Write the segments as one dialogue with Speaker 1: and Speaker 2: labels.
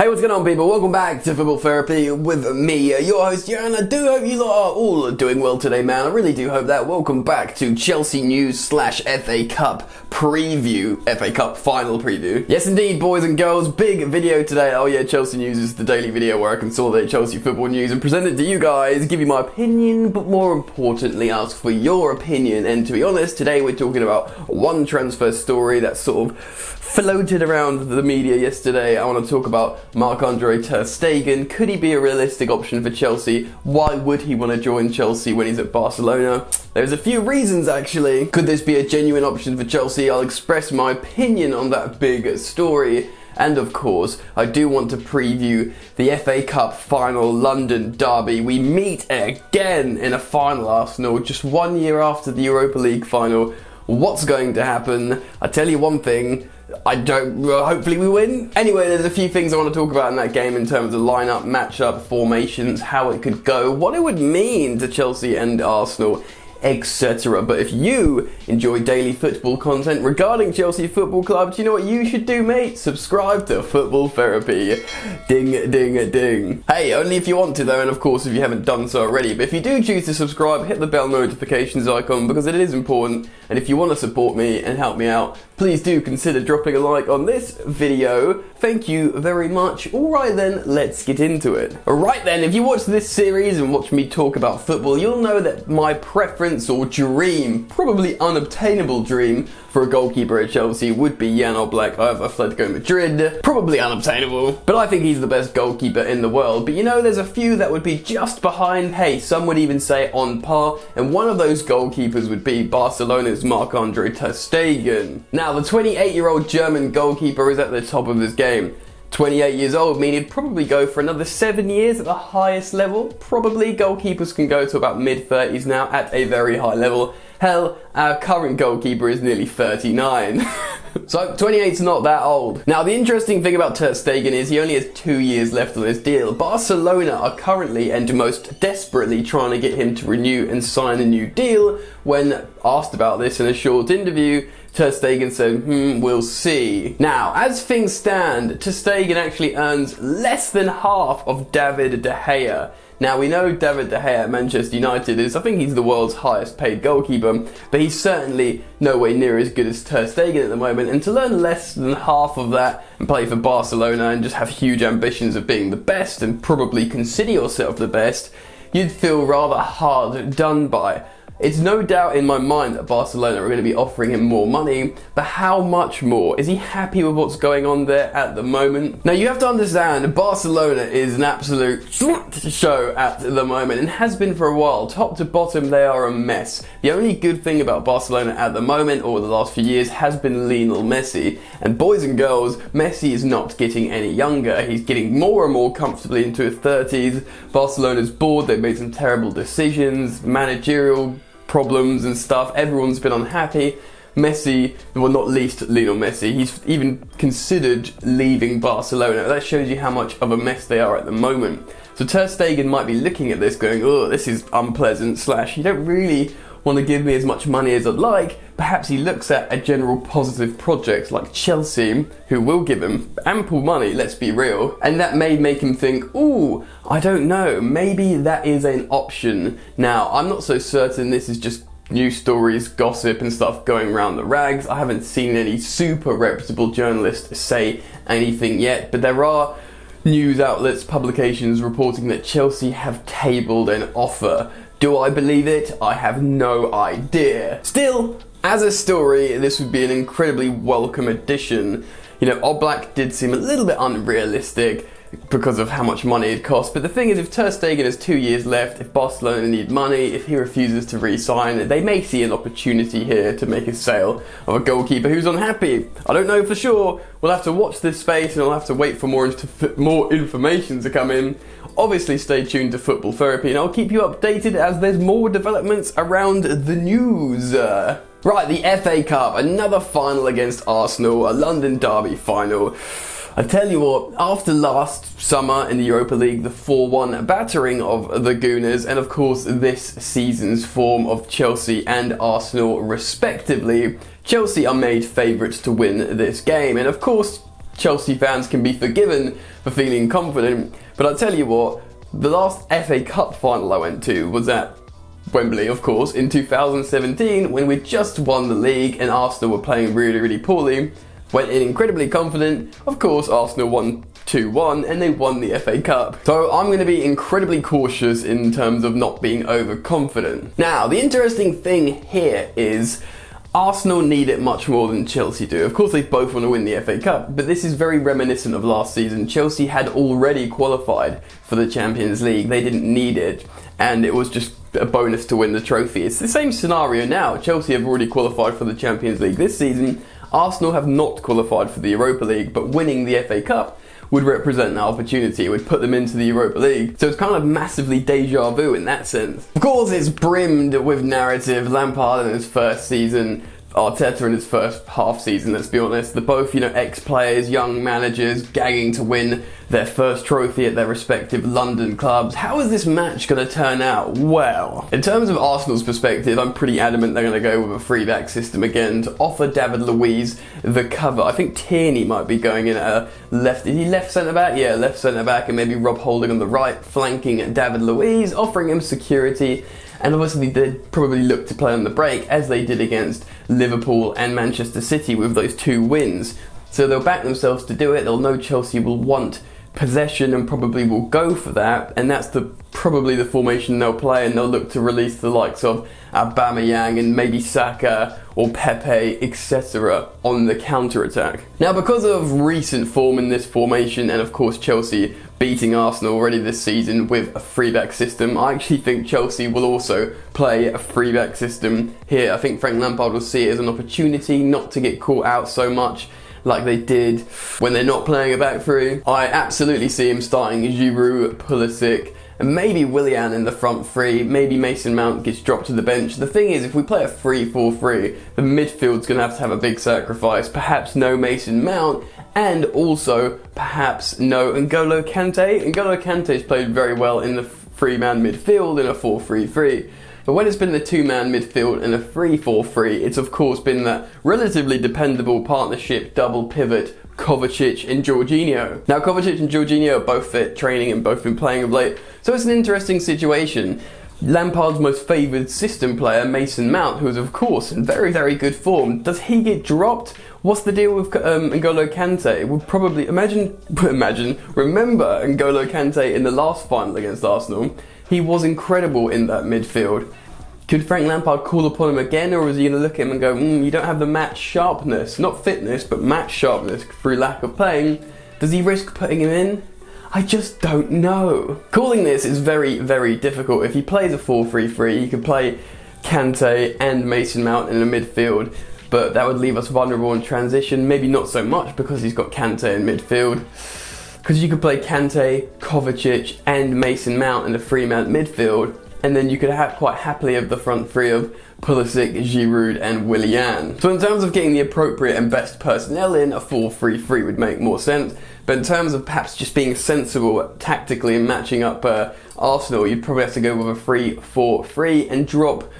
Speaker 1: Hey, what's going on, people? Welcome back to Football Therapy with me, your host, Jan. I do hope you lot are all doing well today, man. I really do hope that. Welcome back to Chelsea News / FA Cup preview, FA Cup final preview. Yes, indeed, boys and girls, big video today. Oh yeah, Chelsea News is the daily video where I consolidate Chelsea football news and present it to you guys, give you my opinion, but more importantly, ask for your opinion. And to be honest, today we're talking about one transfer story that sort of floated around the media yesterday. I want to talk about Marc-André ter Stegen. Could he be a realistic option for Chelsea? Why would he want to join Chelsea when he's at Barcelona? There's a few reasons, actually. Could this be a genuine option for Chelsea? I'll express my opinion on that big story. And of course, I do want to preview the FA Cup final London derby. We meet again in a final, Arsenal, just 1 year after the Europa League final. What's going to happen? I tell you one thing, hopefully we win. Anyway, there's a few things I want to talk about in that game in terms of lineup, matchup, formations, how it could go, what it would mean to Chelsea and Arsenal, etc. But if you enjoy daily football content regarding Chelsea Football Club, do you know what you should do, mate? Subscribe to Football Therapy. Ding, ding, ding. Hey, only if you want to though, and of course if you haven't done so already. But if you do choose to subscribe, hit the bell notifications icon because it is important. And if you want to support me and help me out, please do consider dropping a like on this video. Thank you very much. Alright then, let's get into it. Alright then, if you watch this series and watch me talk about football, you'll know that my preference or dream, probably unobtainable dream, for a goalkeeper at Chelsea would be Jan Oblak of Atletico Madrid. Probably unobtainable, but I think he's the best goalkeeper in the world. But you know, there's a few that would be just behind, hey, some would even say on par, and one of those goalkeepers would be Barcelona's Marc-André ter Stegen. Now, the 28-year-old German goalkeeper is at the top of his game. 28 years old, meaning he'd probably go for another 7 years at the highest level. Probably goalkeepers can go to about mid-30s now at a very high level. Hell, our current goalkeeper is nearly 39. So 28's not that old. Now, the interesting thing about ter Stegen is he only has 2 years left on his deal. Barcelona are currently and most desperately trying to get him to renew and sign a new deal. When asked about this in a short interview, ter Stegen said, we'll see. Now, as things stand, ter Stegen actually earns less than half of David de Gea. Now, we know David de Gea at Manchester United is, I think he's the world's highest paid goalkeeper, but he's certainly nowhere near as good as ter Stegen at the moment, and to learn less than half of that and play for Barcelona and just have huge ambitions of being the best and probably consider yourself the best, you'd feel rather hard done by. It's no doubt in my mind that Barcelona are going to be offering him more money, but how much more? Is he happy with what's going on there at the moment? Now, you have to understand, Barcelona is an absolute show at the moment and has been for a while. Top to bottom, they are a mess. The only good thing about Barcelona at the moment, or the last few years, has been Lionel Messi. And boys and girls, Messi is not getting any younger. He's getting more and more comfortably into his 30s. Barcelona's bored, they've made some terrible decisions, managerial problems and stuff. Everyone's been unhappy. Messi, well, not least Lionel Messi, he's even considered leaving Barcelona. That shows you how much of a mess they are at the moment. So ter Stegen might be looking at this going, oh, this is unpleasant, / you don't really want to give me as much money as I'd like. Perhaps he looks at a general positive project like Chelsea, who will give him ample money, let's be real, and that may make him think, ooh, I don't know, maybe that is an option. Now, I'm not so certain, this is just news stories, gossip and stuff going around the rags. I haven't seen any super reputable journalists say anything yet, but there are news outlets, publications reporting that Chelsea have tabled an offer. Do I believe it? I have no idea. Still, as a story, this would be an incredibly welcome addition. You know, Oblak did seem a little bit unrealistic because of how much money it cost, but the thing is, if ter Stegen has 2 years left, if Barcelona need money, if he refuses to re-sign, they may see an opportunity here to make a sale of a goalkeeper who's unhappy. I don't know for sure. We'll have to watch this space and I'll have to wait for more information to come in. Obviously, stay tuned to Football Therapy and I'll keep you updated as there's more developments around the news. Right, the FA Cup, another final against Arsenal, a London derby final. I tell you what, after last summer in the Europa League, the 4-1 battering of the Gooners, and of course this season's form of Chelsea and Arsenal respectively, Chelsea are made favourites to win this game. And of course, Chelsea fans can be forgiven for feeling confident, but I'll tell you what, the last FA Cup final I went to was at Wembley, of course, in 2017 when we just won the league and Arsenal were playing really poorly. Went in incredibly confident. Of course, Arsenal won 2-1 and they won the FA Cup. So I'm going to be incredibly cautious in terms of not being overconfident. Now, the interesting thing here is Arsenal need it much more than Chelsea do. Of course, they both want to win the FA Cup, but this is very reminiscent of last season. Chelsea had already qualified for the Champions League. They didn't need it, and it was just a bonus to win the trophy. It's the same scenario now. Chelsea have already qualified for the Champions League this season. Arsenal have not qualified for the Europa League, but winning the FA Cup would represent an opportunity. It would put them into the Europa League. So it's kind of massively deja vu in that sense. Of course, it's brimmed with narrative. Lampard in his first season, Arteta in his first half season, let's be honest. They're both, ex-players, young managers, gagging to win their first trophy at their respective London clubs. How is this match going to turn out? Well, in terms of Arsenal's perspective, I'm pretty adamant they're going to go with a three-back system again to offer David Luiz the cover. I think Tierney might be going in at a left. Is he left centre-back? Yeah, left centre-back, and maybe Rob Holding on the right, flanking David Luiz, offering him security. And obviously they'd probably look to play on the break as they did against Liverpool and Manchester City with those 2 wins. So they'll back themselves to do it. They'll know Chelsea will want possession and probably will go for that. And that's probably the formation they'll play, and they'll look to release the likes of Aubameyang and maybe Saka or Pepe, etc. on the counter-attack. Now, because of recent form in this formation, and of course Chelsea beating Arsenal already this season with a three-back system, I actually think Chelsea will also play a three-back system here. I think Frank Lampard will see it as an opportunity not to get caught out so much like they did when they're not playing a back three. I absolutely see him starting Giroud, Pulisic, and maybe Willian in the front three. Maybe Mason Mount gets dropped to the bench. The thing is, if we play a 3-4-3, the midfield's going to have a big sacrifice. Perhaps no Mason Mount, and also perhaps no N'Golo Kante. N'Golo Kante's played very well in the three-man midfield in a 4-3-3. But when it's been the two-man midfield in a 3-4-3, it's of course been that relatively dependable partnership double pivot Kovacic and Jorginho. Now, Kovacic and Jorginho are both fit training and both been playing of late, so it's an interesting situation. Lampard's most favoured system player, Mason Mount, who is of course in very good form, does he get dropped? What's the deal with N'Golo Kante? We'll probably remember N'Golo Kante in the last final against Arsenal. He was incredible in that midfield. Could Frank Lampard call upon him again, or is he going to look at him and go, you don't have the match sharpness, not fitness, but match sharpness through lack of playing? Does he risk putting him in? I just don't know. Calling this is very difficult. If he plays a 4-3-3, he could play Kante and Mason Mount in the midfield, but that would leave us vulnerable in transition. Maybe not so much because he's got Kante in midfield. Because you could play Kante, Kovacic and Mason Mount in the three-man midfield, and then you could quite happily have the front three of Pulisic, Giroud and Willian. So in terms of getting the appropriate and best personnel in, a 4-3-3 would make more sense. But in terms of perhaps just being sensible tactically and matching up Arsenal, you'd probably have to go with a 3-4-3 and drop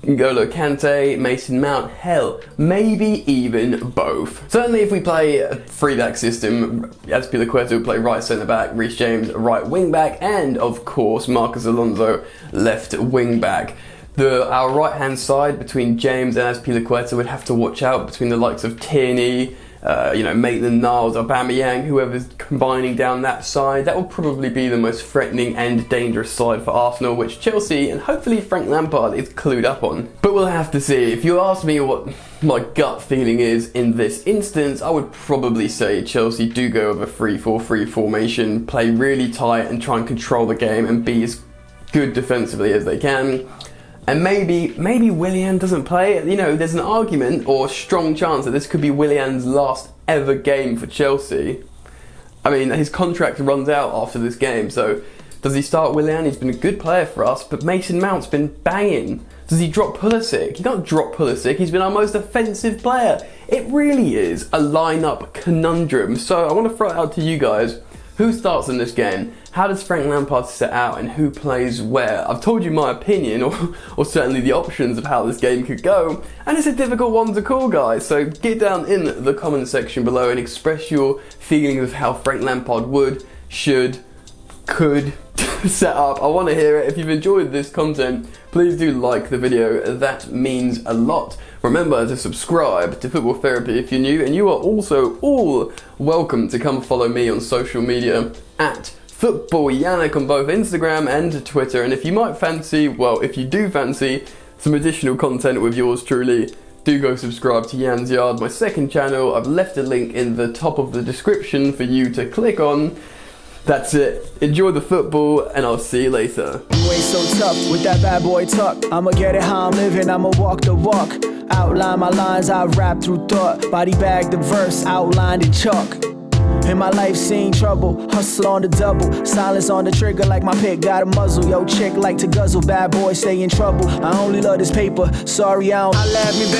Speaker 1: N'Golo Kante, Mason Mount, hell, maybe even both. Certainly if we play a three-back system, Azpilicueta will play right centre-back, Reece James right wing-back, and of course Marcos Alonso left wing-back. Our right-hand side between James and Azpilicueta would have to watch out between the likes of Tierney, Maitland-Niles, Aubameyang, whoever's combining down that side. That will probably be the most threatening and dangerous side for Arsenal, which Chelsea and hopefully Frank Lampard is clued up on. But we'll have to see. If you ask me what my gut feeling is in this instance, I would probably say Chelsea do go with a 3-4-3 formation, play really tight and try and control the game and be as good defensively as they can. And maybe Willian doesn't play. There's an argument or strong chance that this could be Willian's last ever game for Chelsea. I mean, his contract runs out after this game, so does he start Willian? He's been a good player for us, but Mason Mount's been banging. Does he drop Pulisic? He can't drop Pulisic. He's been our most offensive player. It really is a lineup conundrum. So I want to throw it out to you guys. Who starts in this game? how does Frank Lampard set out and who plays where? I've told you my opinion, or certainly the options of how this game could go, and it's a difficult one to call, guys, so get down in the comment section below and express your feelings of how Frank Lampard would, should, could set up. I want to hear it. If you've enjoyed this content, please do like the video, that means a lot. Remember to subscribe to Football Therapy if you're new, and you are also all welcome to come follow me on social media at Football Yannick on both Instagram and Twitter. And if you might fancy, well, if you do fancy some additional content with yours truly, do go subscribe to Yan's Yard, my second channel. I've left a link in the top of the description for you to click on. That's it. Enjoy the football, and I'll see you later.
Speaker 2: You ain't so tough with that bad boy tuck. I'ma get it how I'm living, I'ma walk the walk. Outline my lines, I rap through thought. Body bag the verse, outlined in chalk. In my life seen trouble, hustle on the double. Silence on the trigger like my pick got a muzzle. Yo chick like to guzzle, bad boy stay in trouble. I only love this paper, sorry I don't. I laugh me baby.